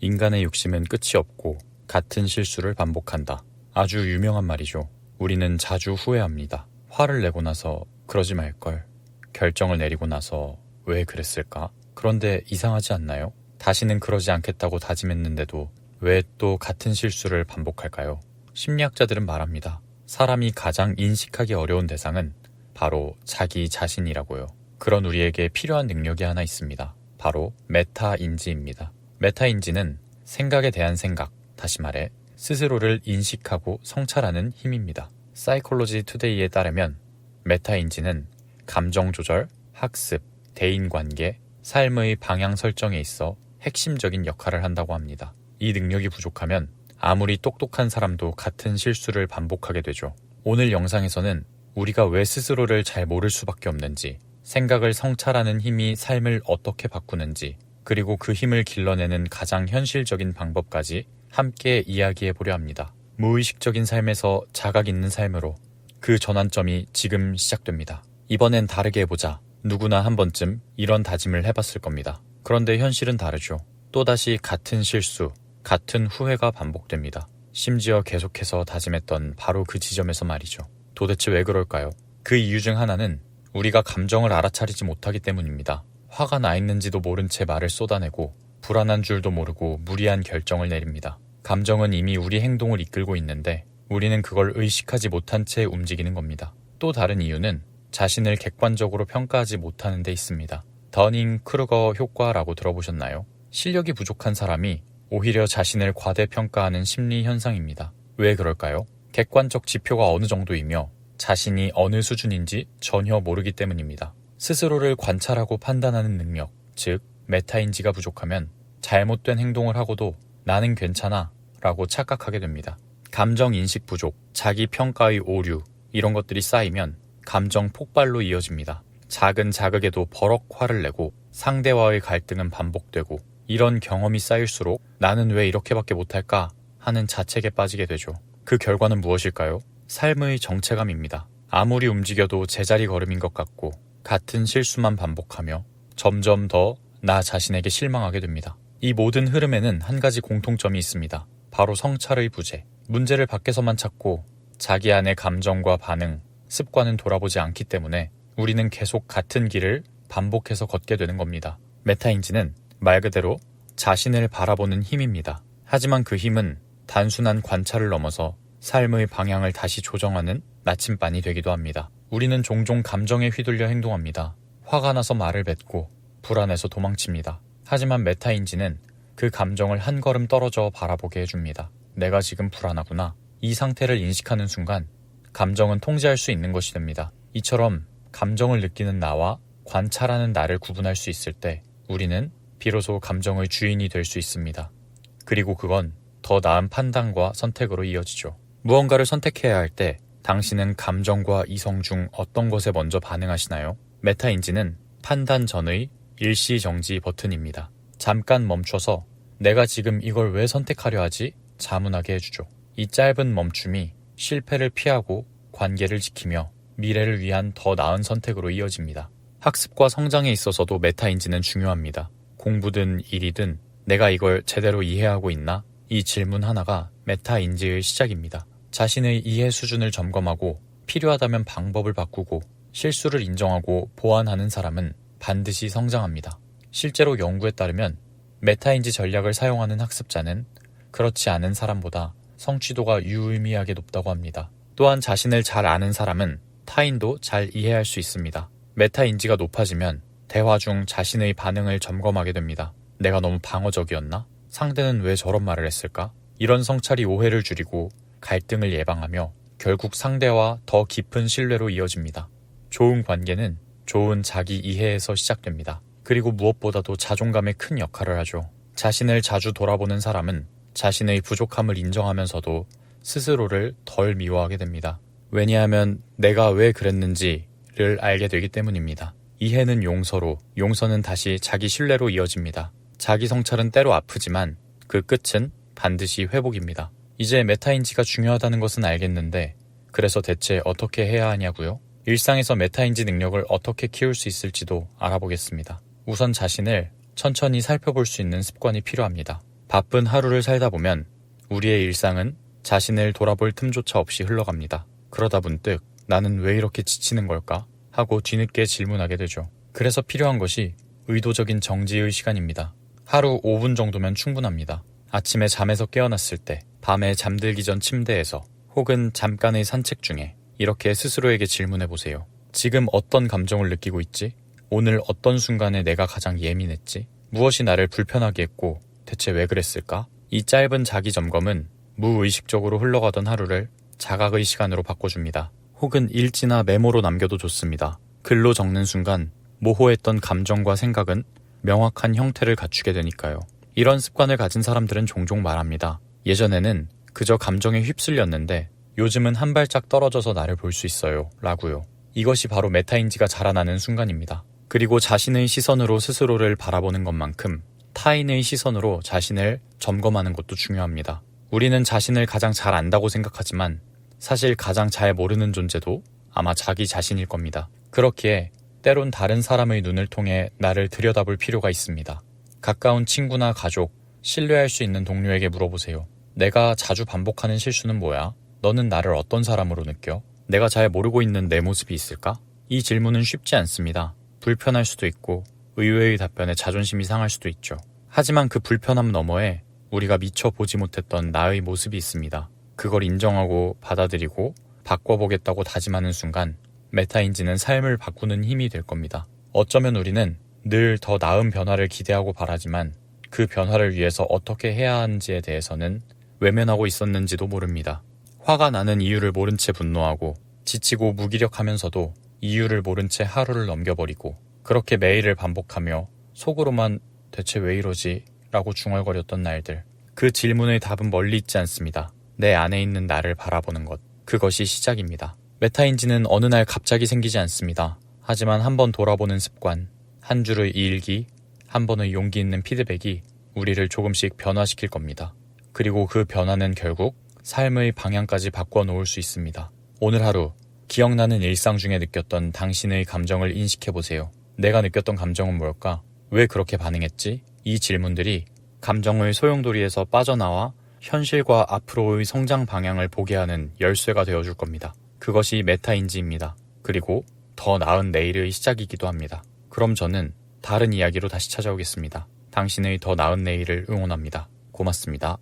인간의 욕심은 끝이 없고 같은 실수를 반복한다. 아주 유명한 말이죠. 우리는 자주 후회합니다. 화를 내고 나서 그러지 말걸. 결정을 내리고 나서 왜 그랬을까? 그런데 이상하지 않나요? 다시는 그러지 않겠다고 다짐했는데도 왜 또 같은 실수를 반복할까요? 심리학자들은 말합니다. 사람이 가장 인식하기 어려운 대상은 바로 자기 자신이라고요. 그런 우리에게 필요한 능력이 하나 있습니다. 바로 메타인지입니다. 메타인지는 생각에 대한 생각, 다시 말해 스스로를 인식하고 성찰하는 힘입니다. 사이콜로지 투데이에 따르면 메타인지는 감정 조절, 학습, 대인관계, 삶의 방향 설정에 있어 핵심적인 역할을 한다고 합니다. 이 능력이 부족하면 아무리 똑똑한 사람도 같은 실수를 반복하게 되죠. 오늘 영상에서는 우리가 왜 스스로를 잘 모를 수밖에 없는지, 생각을 성찰하는 힘이 삶을 어떻게 바꾸는지, 그리고 그 힘을 길러내는 가장 현실적인 방법까지 함께 이야기해 보려 합니다. 무의식적인 삶에서 자각 있는 삶으로 그 전환점이 지금 시작됩니다. 이번엔 다르게 해보자. 누구나 한 번쯤 이런 다짐을 해봤을 겁니다. 그런데 현실은 다르죠. 또다시 같은 실수, 같은 후회가 반복됩니다. 심지어 계속해서 다짐했던 바로 그 지점에서 말이죠. 도대체 왜 그럴까요? 그 이유 중 하나는 우리가 감정을 알아차리지 못하기 때문입니다. 화가 나 있는지도 모른 채 말을 쏟아내고 불안한 줄도 모르고 무리한 결정을 내립니다. 감정은 이미 우리 행동을 이끌고 있는데 우리는 그걸 의식하지 못한 채 움직이는 겁니다. 또 다른 이유는 자신을 객관적으로 평가하지 못하는 데 있습니다. 더닝크루거 효과라고 들어보셨나요? 실력이 부족한 사람이 오히려 자신을 과대평가하는 심리 현상입니다. 왜 그럴까요? 객관적 지표가 어느 정도이며 자신이 어느 수준인지 전혀 모르기 때문입니다. 스스로를 관찰하고 판단하는 능력, 즉 메타인지가 부족하면 잘못된 행동을 하고도 나는 괜찮아 라고 착각하게 됩니다. 감정 인식 부족, 자기 평가의 오류, 이런 것들이 쌓이면 감정 폭발로 이어집니다. 작은 자극에도 버럭 화를 내고 상대와의 갈등은 반복되고 이런 경험이 쌓일수록 나는 왜 이렇게밖에 못할까 하는 자책에 빠지게 되죠. 그 결과는 무엇일까요? 삶의 정체감입니다. 아무리 움직여도 제자리 걸음인 것 같고 같은 실수만 반복하며 점점 더 나 자신에게 실망하게 됩니다. 이 모든 흐름에는 한 가지 공통점이 있습니다. 바로 성찰의 부재. 문제를 밖에서만 찾고 자기 안의 감정과 반응, 습관은 돌아보지 않기 때문에 우리는 계속 같은 길을 반복해서 걷게 되는 겁니다. 메타인지는 말 그대로 자신을 바라보는 힘입니다. 하지만 그 힘은 단순한 관찰을 넘어서 삶의 방향을 다시 조정하는 나침반이 되기도 합니다. 우리는 종종 감정에 휘둘려 행동합니다. 화가 나서 말을 뱉고 불안해서 도망칩니다. 하지만 메타인지는 그 감정을 한 걸음 떨어져 바라보게 해줍니다. 내가 지금 불안하구나. 이 상태를 인식하는 순간 감정은 통제할 수 있는 것이 됩니다. 이처럼 감정을 느끼는 나와 관찰하는 나를 구분할 수 있을 때 우리는 비로소 감정의 주인이 될 수 있습니다. 그리고 그건 더 나은 판단과 선택으로 이어지죠. 무언가를 선택해야 할 때 당신은 감정과 이성 중 어떤 것에 먼저 반응하시나요? 메타인지는 판단 전의 일시정지 버튼입니다. 잠깐 멈춰서 내가 지금 이걸 왜 선택하려 하지? 자문하게 해주죠. 이 짧은 멈춤이 실패를 피하고 관계를 지키며 미래를 위한 더 나은 선택으로 이어집니다. 학습과 성장에 있어서도 메타인지는 중요합니다. 공부든 일이든 내가 이걸 제대로 이해하고 있나? 이 질문 하나가 메타인지의 시작입니다. 자신의 이해 수준을 점검하고 필요하다면 방법을 바꾸고 실수를 인정하고 보완하는 사람은 반드시 성장합니다. 실제로 연구에 따르면 메타인지 전략을 사용하는 학습자는 그렇지 않은 사람보다 성취도가 유의미하게 높다고 합니다. 또한 자신을 잘 아는 사람은 타인도 잘 이해할 수 있습니다. 메타인지가 높아지면 대화 중 자신의 반응을 점검하게 됩니다. 내가 너무 방어적이었나? 상대는 왜 저런 말을 했을까? 이런 성찰이 오해를 줄이고 갈등을 예방하며 결국 상대와 더 깊은 신뢰로 이어집니다. 좋은 관계는 좋은 자기 이해에서 시작됩니다. 그리고 무엇보다도 자존감에 큰 역할을 하죠. 자신을 자주 돌아보는 사람은 자신의 부족함을 인정하면서도 스스로를 덜 미워하게 됩니다. 왜냐하면 내가 왜 그랬는지를 알게 되기 때문입니다. 이해는 용서로, 용서는 다시 자기 신뢰로 이어집니다. 자기 성찰은 때로 아프지만 그 끝은 반드시 회복입니다. 이제 메타인지가 중요하다는 것은 알겠는데 그래서 대체 어떻게 해야 하냐고요? 일상에서 메타인지 능력을 어떻게 키울 수 있을지도 알아보겠습니다. 우선 자신을 천천히 살펴볼 수 있는 습관이 필요합니다. 바쁜 하루를 살다 보면 우리의 일상은 자신을 돌아볼 틈조차 없이 흘러갑니다. 그러다 문득 나는 왜 이렇게 지치는 걸까? 하고 뒤늦게 질문하게 되죠. 그래서 필요한 것이 의도적인 정지의 시간입니다. 하루 5분 정도면 충분합니다. 아침에 잠에서 깨어났을 때, 밤에 잠들기 전 침대에서, 혹은 잠깐의 산책 중에 이렇게 스스로에게 질문해보세요. 지금 어떤 감정을 느끼고 있지? 오늘 어떤 순간에 내가 가장 예민했지? 무엇이 나를 불편하게 했고 대체 왜 그랬을까? 이 짧은 자기 점검은 무의식적으로 흘러가던 하루를 자각의 시간으로 바꿔줍니다. 혹은 일지나 메모로 남겨도 좋습니다. 글로 적는 순간 모호했던 감정과 생각은 명확한 형태를 갖추게 되니까요. 이런 습관을 가진 사람들은 종종 말합니다. 예전에는 그저 감정에 휩쓸렸는데 요즘은 한 발짝 떨어져서 나를 볼 수 있어요. 라고요. 이것이 바로 메타인지가 자라나는 순간입니다. 그리고 자신의 시선으로 스스로를 바라보는 것만큼 타인의 시선으로 자신을 점검하는 것도 중요합니다. 우리는 자신을 가장 잘 안다고 생각하지만 사실 가장 잘 모르는 존재도 아마 자기 자신일 겁니다. 그렇기에 때론 다른 사람의 눈을 통해 나를 들여다볼 필요가 있습니다. 가까운 친구나 가족, 신뢰할 수 있는 동료에게 물어보세요. 내가 자주 반복하는 실수는 뭐야? 너는 나를 어떤 사람으로 느껴? 내가 잘 모르고 있는 내 모습이 있을까? 이 질문은 쉽지 않습니다. 불편할 수도 있고 의외의 답변에 자존심이 상할 수도 있죠. 하지만 그 불편함 너머에 우리가 미처 보지 못했던 나의 모습이 있습니다. 그걸 인정하고 받아들이고 바꿔보겠다고 다짐하는 순간 메타인지는 삶을 바꾸는 힘이 될 겁니다. 어쩌면 우리는 늘 더 나은 변화를 기대하고 바라지만 그 변화를 위해서 어떻게 해야 하는지에 대해서는 외면하고 있었는지도 모릅니다. 화가 나는 이유를 모른 채 분노하고 지치고 무기력하면서도 이유를 모른 채 하루를 넘겨버리고 그렇게 매일을 반복하며 속으로만 대체 왜 이러지? 라고 중얼거렸던 날들. 그 질문의 답은 멀리 있지 않습니다. 내 안에 있는 나를 바라보는 것. 그것이 시작입니다. 메타인지는 어느 날 갑자기 생기지 않습니다. 하지만 한번 돌아보는 습관, 한 줄의 일기, 한 번의 용기 있는 피드백이 우리를 조금씩 변화시킬 겁니다. 그리고 그 변화는 결국 삶의 방향까지 바꿔놓을 수 있습니다. 오늘 하루 기억나는 일상 중에 느꼈던 당신의 감정을 인식해보세요. 내가 느꼈던 감정은 뭘까? 왜 그렇게 반응했지? 이 질문들이 감정의 소용돌이에서 빠져나와 현실과 앞으로의 성장 방향을 보게 하는 열쇠가 되어줄 겁니다. 그것이 메타인지입니다. 그리고 더 나은 내일의 시작이기도 합니다. 그럼 저는 다른 이야기로 다시 찾아오겠습니다. 당신의 더 나은 내일을 응원합니다. 고맙습니다.